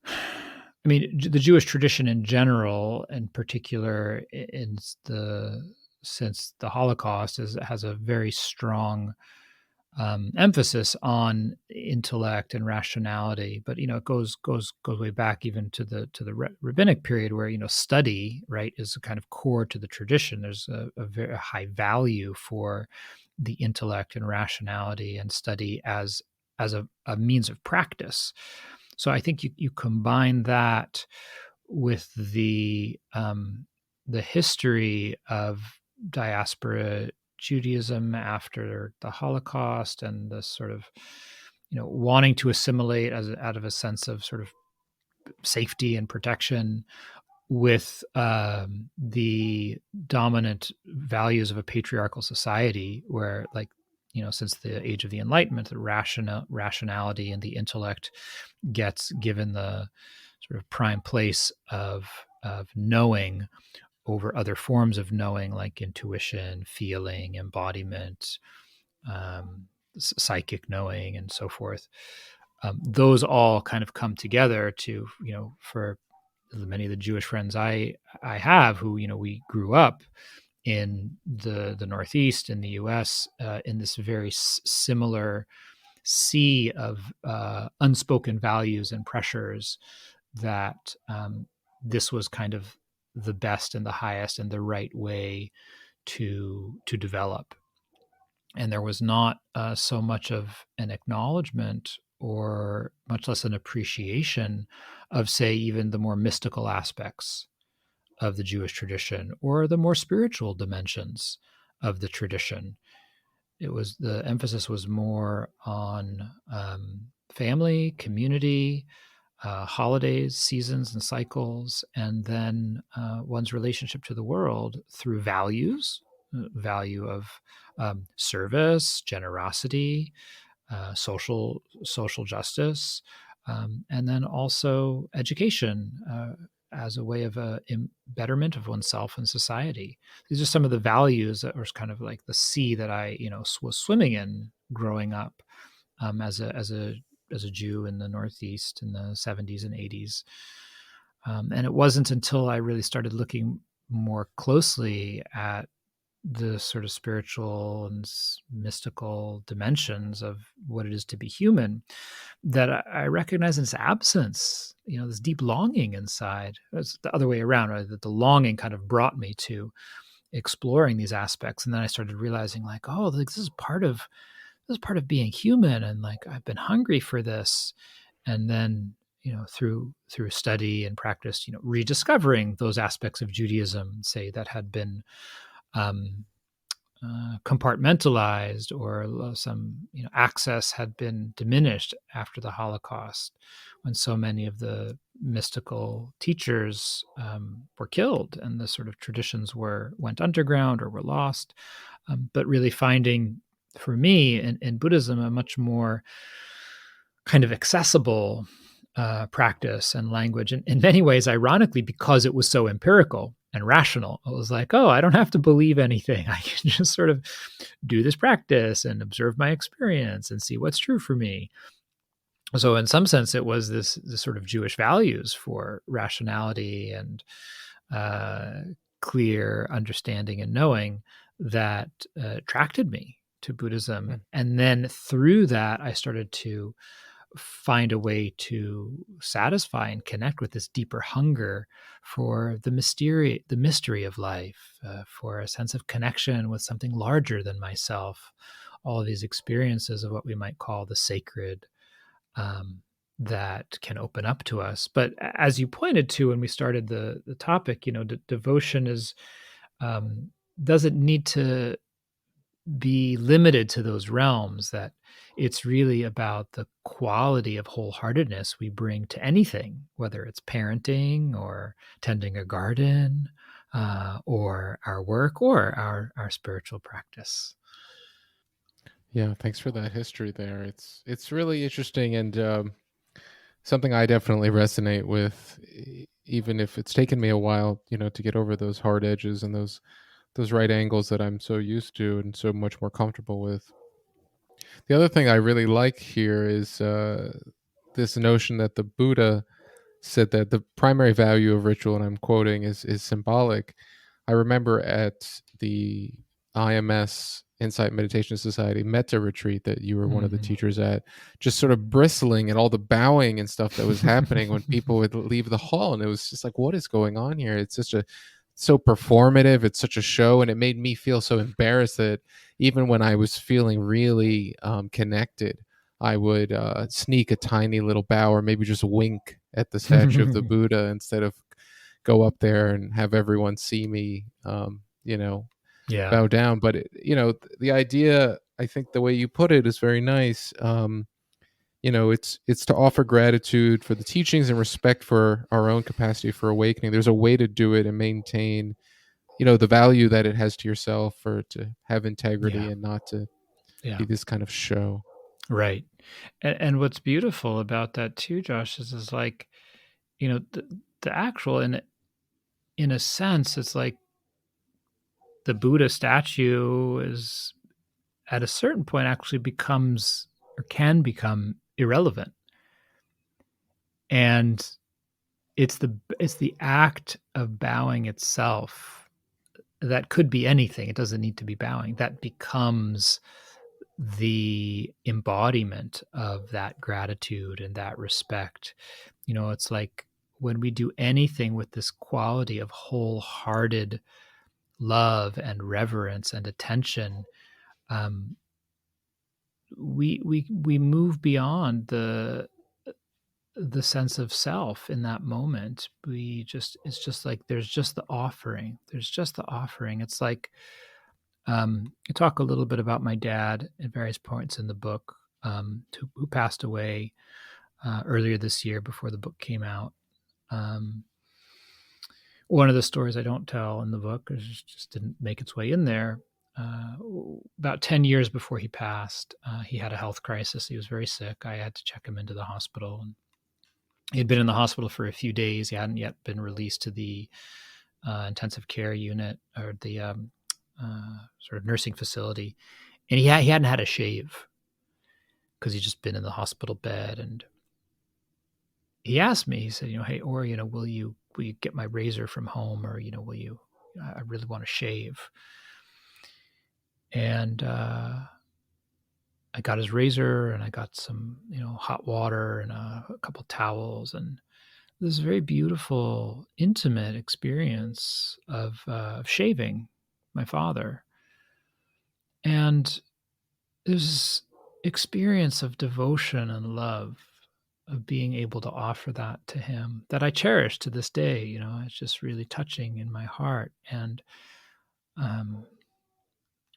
I mean, the Jewish tradition in general, in particular, in the since the Holocaust, has a very strong emphasis on intellect and rationality. But it goes way back even to the rabbinic period, where study, right, is kind of core to the tradition. There's a very high value for the intellect and rationality and study as a means of practice. So I think you combine that with the history of diaspora Judaism after the Holocaust, and the sort of wanting to assimilate out of a sense of sort of safety and protection, with the dominant values of a patriarchal society, where, like, since the age of the Enlightenment, the rationality and the intellect gets given the sort of prime place of knowing over other forms of knowing, like intuition, feeling, embodiment, psychic knowing, and so forth. Those all kind of come together to, for many of the Jewish friends I have, who we grew up in the Northeast in the U.S., in this very similar sea of unspoken values and pressures, that this was kind of the best and the highest and the right way to develop. And there was not so much of an acknowledgement, or much less an appreciation of, say, even the more mystical aspects of the Jewish tradition, or the more spiritual dimensions of the tradition. It was The emphasis was more on family, community, holidays, seasons, and cycles, and then one's relationship to the world through values, value of service, generosity, social justice, and then also education as a way of betterment of oneself and society. These are some of the values that was kind of like the sea that I was swimming in growing up as a Jew in the Northeast in the 70s and 80s. And it wasn't until I really started looking more closely at the sort of spiritual and mystical dimensions of what it is to be human that I recognized this absence, this deep longing inside. It's the other way around, right? That the longing kind of brought me to exploring these aspects, and then I started realizing, like, oh, like this is part of being human, and like I've been hungry for this. And then through study and practice, rediscovering those aspects of Judaism, say, that had been um, compartmentalized, or some access had been diminished after the Holocaust, when so many of the mystical teachers were killed and the sort of traditions went underground or were lost. But really finding, for me, in Buddhism, a much more kind of accessible practice and language. And in many ways, ironically, because it was so empirical and rational, it was like, oh, I don't have to believe anything. I can just sort of do this practice and observe my experience and see what's true for me. So in some sense, it was this sort of Jewish values for rationality and clear understanding and knowing that attracted me to Buddhism. Mm. And then through that, I started to find a way to satisfy and connect with this deeper hunger for the mystery of life, for a sense of connection with something larger than myself. All of these experiences of what we might call the sacred, that can open up to us. But as you pointed to when we started the topic, devotion is doesn't need to be limited to those realms. That it's really about the quality of wholeheartedness we bring to anything, whether it's parenting or tending a garden, or our work, or our spiritual practice. Yeah, thanks for that history there. It's really interesting, and something I definitely resonate with, even if it's taken me a while, to get over those hard edges and those right angles that I'm so used to and so much more comfortable with. The other thing I really like here is this notion that the Buddha said that the primary value of ritual, and I'm quoting, is symbolic. I remember at the IMS Insight Meditation Society Metta retreat that you were one of the Mhm. teachers at, just sort of bristling at all the bowing and stuff that was happening when people would leave the hall, and it was just like, what is going on here? It's such a so performative. It's such a show, and it made me feel so embarrassed that even when I was feeling really connected, I would sneak a tiny little bow or maybe just wink at the statue of the Buddha instead of go up there and have everyone see me, Yeah. bow down. But the idea, I think, the way you put it is very nice. It's to offer gratitude for the teachings and respect for our own capacity for awakening. There's a way to do it and maintain, the value that it has to yourself, for it to have integrity Yeah. and not to Yeah. be this kind of show. Right. And what's beautiful about that too, Josh, is like, the actual, in a sense, it's like the Buddha statue is, at a certain point, actually becomes, or can become, irrelevant. And it's the act of bowing itself, that could be anything. It doesn't need to be bowing. That becomes the embodiment of that gratitude and that respect. It's like when we do anything with this quality of wholehearted love and reverence and attention, um, we move beyond the sense of self in that moment. It's just like there's just the offering. There's just the offering. It's like, I talk a little bit about my dad at various points in the book. who passed away earlier this year before the book came out. One of the stories I don't tell in the book, just didn't make its way in there. About 10 years before he passed, he had a health crisis. He was very sick. I had to check him into the hospital. And he had been in the hospital for a few days. He hadn't yet been released to the intensive care unit, or the sort of nursing facility. And he hadn't had a shave because he'd just been in the hospital bed. And he asked me, he said, hey, or, will you get my razor from home, or, I really want to shave. And I got his razor, and I got some, hot water and a couple towels, and this very beautiful, intimate experience of shaving my father. And this experience of devotion and love, of being able to offer that to him, that I cherish to this day. It's just really touching in my heart. And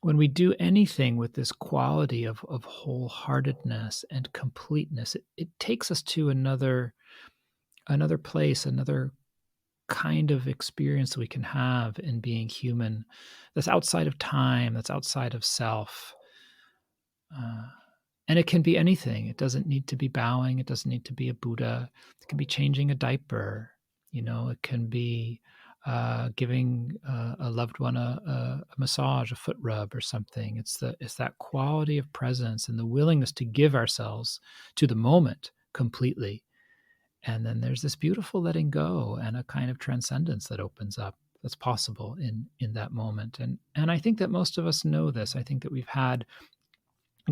when we do anything with this quality of wholeheartedness and completeness, it takes us to another place, another kind of experience that we can have in being human, that's outside of time, that's outside of self. And it can be anything. It doesn't need to be bowing. It doesn't need to be a Buddha. It can be changing a diaper. It can be giving a loved one a massage, a foot rub, or something. It's that quality of presence and the willingness to give ourselves to the moment completely. And then there's this beautiful letting go and a kind of transcendence that opens up, that's possible in that moment. And I think that most of us know this. I think that we've had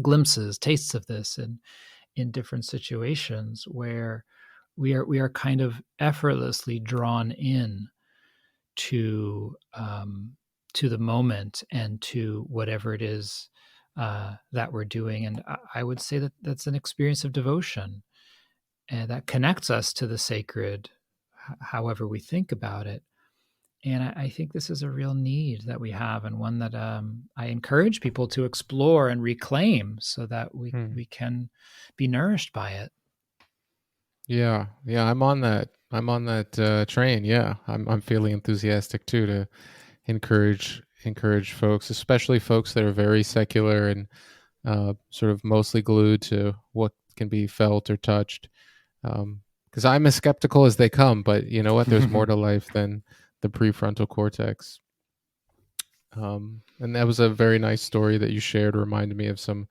glimpses, tastes of this in different situations where we are kind of effortlessly drawn in to the moment and to whatever it is that we're doing. And I would say that that's an experience of devotion, and that connects us to the sacred, however we think about it. And I think this is a real need that we have, and one that I encourage people to explore and reclaim, so that we can be nourished by it. Yeah, I'm on that train. Yeah, I'm feeling enthusiastic too, to encourage folks, especially folks that are very secular and sort of mostly glued to what can be felt or touched. Because I'm as skeptical as they come, but you know what? There's more to life than the prefrontal cortex. And that was a very nice story that you shared. Reminded me of some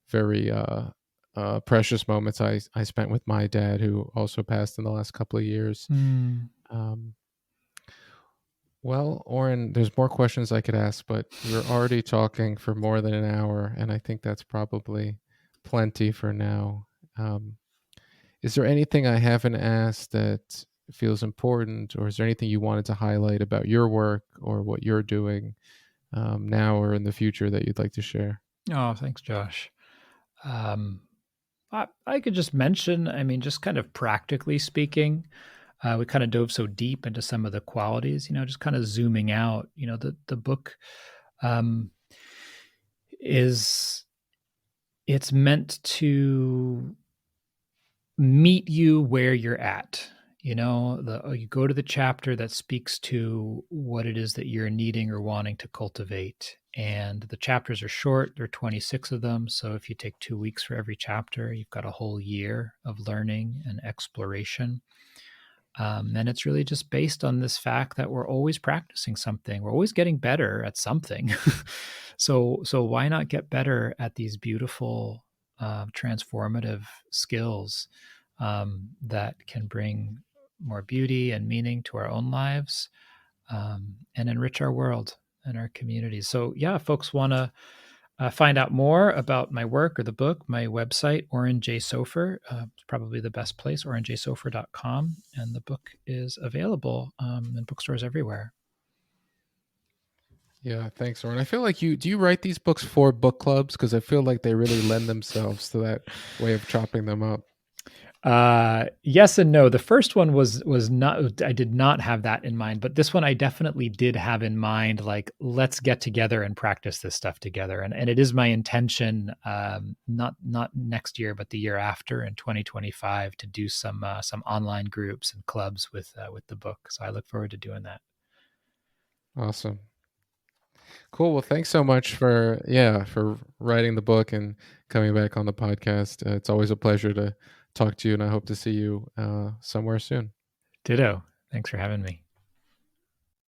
very precious moments I spent with my dad, who also passed in the last couple of years. Well, Oren, there's more questions I could ask, but we're already talking for more than an hour, and I think that's probably plenty for now. Is there anything I haven't asked that feels important, or is there anything you wanted to highlight about your work or what you're doing now or in the future that you'd like to share? Oh, thanks, Josh. I could just mention, just kind of practically speaking, we kind of dove so deep into some of the qualities, just kind of zooming out. The book it's meant to meet you where you're at. You go to the chapter that speaks to what it is that you're needing or wanting to cultivate. And the chapters are short, there are 26 of them. So if you take 2 weeks for every chapter, you've got a whole year of learning and exploration. And it's really just based on this fact that we're always practicing something. We're always getting better at something. So why not get better at these beautiful, transformative skills that can bring more beauty and meaning to our own lives, and enrich our world and our communities. So yeah, if folks want to find out more about my work or the book, my website, Oren Jay Sofer, is probably the best place, orenjaysofer.com. And the book is available in bookstores everywhere. Yeah, thanks, Oren. I feel like do you write these books for book clubs? Because I feel like they really lend themselves to that way of chopping them up. Yes and no. The first one was not. I did not have that in mind, but this one I definitely did have in mind. Like, let's get together and practice this stuff together. And it is my intention, not next year, but the year after, in 2025, to do some online groups and clubs with the book. So I look forward to doing that. Awesome. Cool. Well, thanks so much for writing the book and coming back on the podcast. It's always a pleasure to talk to you, and I hope to see you somewhere soon. Ditto. Thanks for having me.